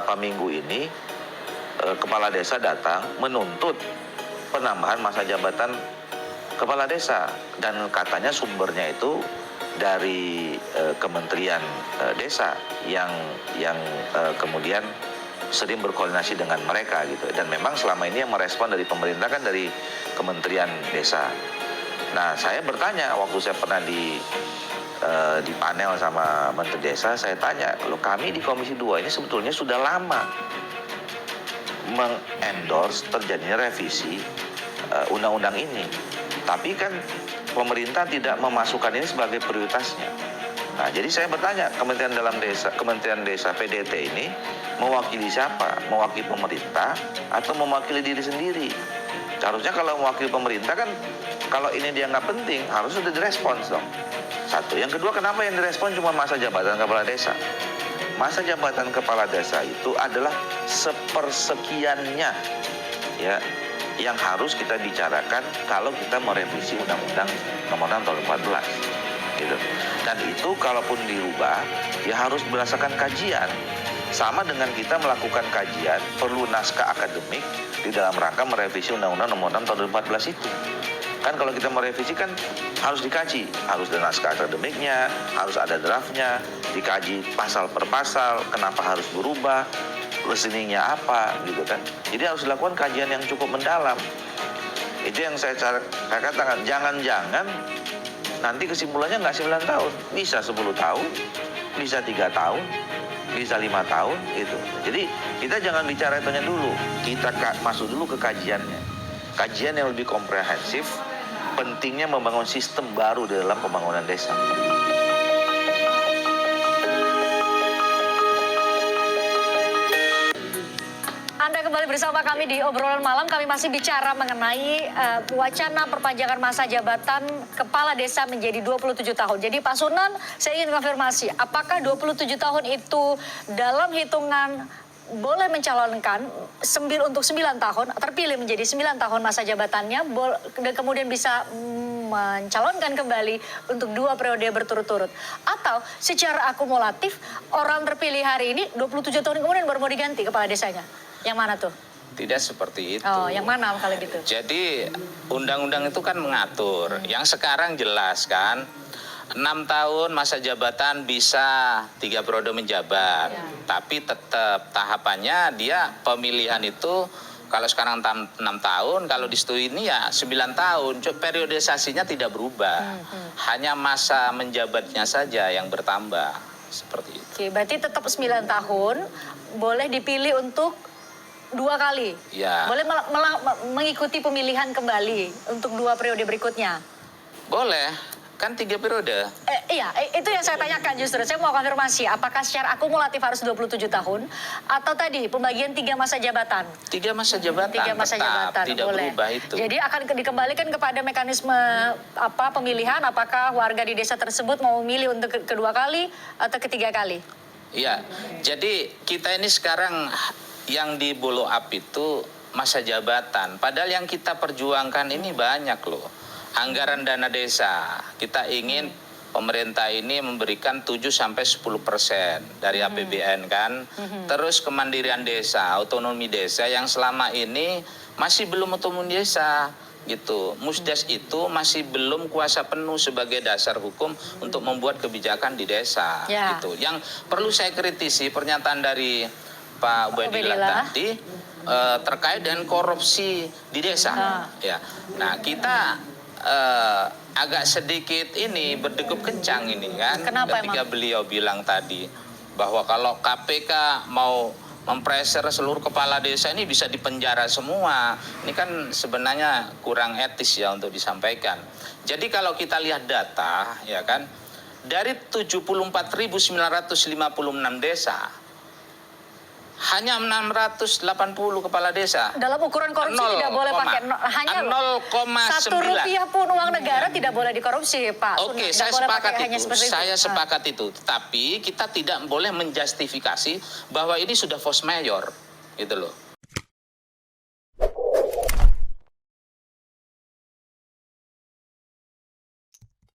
beberapa minggu ini kepala desa datang menuntut penambahan masa jabatan kepala desa, dan katanya sumbernya itu dari Kementerian Desa yang kemudian sering berkoordinasi dengan mereka gitu. Dan memang selama ini yang merespon dari pemerintah kan dari Kementerian Desa. Nah, saya bertanya waktu saya pernah di panel sama Menteri Desa, saya tanya, kalau kami di Komisi 2 ini sebetulnya sudah lama mengendorse terjadinya revisi undang-undang ini, tapi kan pemerintah tidak memasukkan ini sebagai prioritasnya. Nah, jadi saya bertanya, Kementerian Desa PDT ini mewakili siapa? Mewakili pemerintah atau mewakili diri sendiri? Harusnya kalau mewakili pemerintah kan, kalau ini dia nggak penting, harus sudah direspons dong. Satu. Yang kedua, kenapa yang direspon cuma masa jabatan kepala desa? Masa jabatan kepala desa itu adalah sepersekiannya, ya, yang harus kita bicarakan kalau kita merevisi Undang-Undang Nomor 6 Tahun 14. Gitu. Dan itu kalaupun dirubah, ya harus berdasarkan kajian. Sama dengan kita melakukan kajian, perlu naskah akademik di dalam rangka merevisi Undang-Undang Nomor 6 Tahun 2014 itu. Kan kalau kita merevisi kan harus dikaji, harus ada naskah akademiknya, harus ada draftnya, dikaji pasal per pasal, kenapa harus berubah, reasoningnya apa, gitu kan. Jadi harus dilakukan kajian yang cukup mendalam. Itu yang saya katakan, jangan-jangan nanti kesimpulannya nggak 9 tahun, bisa 10 tahun, bisa 3 tahun, bisa 5 tahun, gitu. Jadi kita jangan bicara itunya dulu, kita masuk dulu ke kajiannya. Kajian yang lebih komprehensif, pentingnya membangun sistem baru di dalam pembangunan desa. Anda kembali bersama kami di obrolan malam. Kami masih bicara mengenai wacana perpanjangan masa jabatan kepala desa menjadi 27 tahun. Jadi Pak Sunan, saya ingin konfirmasi, apakah 27 tahun itu dalam hitungan boleh mencalonkan untuk 9 tahun, terpilih menjadi 9 tahun masa jabatannya, dan kemudian bisa mencalonkan kembali untuk 2 periode berturut-turut? Atau secara akumulatif, orang terpilih hari ini 27 tahun kemudian baru mau diganti kepala desanya? Yang mana tuh? Tidak seperti itu. Oh, yang mana kalau gitu? Jadi undang-undang itu kan mengatur. Yang sekarang jelas kan, 6 tahun masa jabatan bisa 3 periode menjabat. Ya. Tapi tetap tahapannya dia pemilihan itu kalau sekarang 6 tahun, kalau di studi ini ya 9 tahun. Periodisasinya tidak berubah. Hanya masa menjabatnya saja yang bertambah. Seperti itu. Oke, berarti tetap 9 tahun, boleh dipilih untuk 2 kali. Ya. Boleh mengikuti pemilihan kembali untuk 2 periode berikutnya. Boleh, kan 3 periode. Iya, itu yang saya tanyakan justru. Saya mau konfirmasi, apakah secara akumulatif harus 27 tahun atau tadi pembagian 3 masa jabatan? 3 masa jabatan. 3 masa jabatan, tidak boleh. berubah itu. Jadi akan dikembalikan kepada mekanisme pemilihan, apakah warga di desa tersebut mau memilih untuk kedua kali atau ketiga kali? Iya, jadi kita ini sekarang yang di blow up itu masa jabatan. Padahal yang kita perjuangkan ini banyak loh. Anggaran dana desa, kita ingin pemerintah ini memberikan 7-10% dari APBN kan. Terus kemandirian desa, otonomi desa yang selama ini masih belum otonomi desa gitu. Musdes itu masih belum kuasa penuh sebagai dasar hukum untuk membuat kebijakan di desa gitu. Yang perlu saya kritisi pernyataan dari Pak Ubaidillah tadi terkait dengan korupsi di desa. Ya. Nah, kita agak sedikit ini berdegup kencang ini kan. Kenapa ketika emang? Beliau bilang tadi bahwa kalau KPK mau mempreser seluruh kepala desa ini bisa dipenjara semua. Ini kan sebenarnya kurang etis ya untuk disampaikan. Jadi kalau kita lihat data ya kan, dari 74.956 desa hanya 680 kepala desa. Dalam ukuran korupsi tidak boleh pakai hanya 0,9 Rp1 pun uang negara tidak boleh dikorupsi, Pak. Oke, saya sepakat itu. Saya sepakat itu. Tapi kita tidak boleh menjustifikasi bahwa ini sudah force majeure, gitu loh.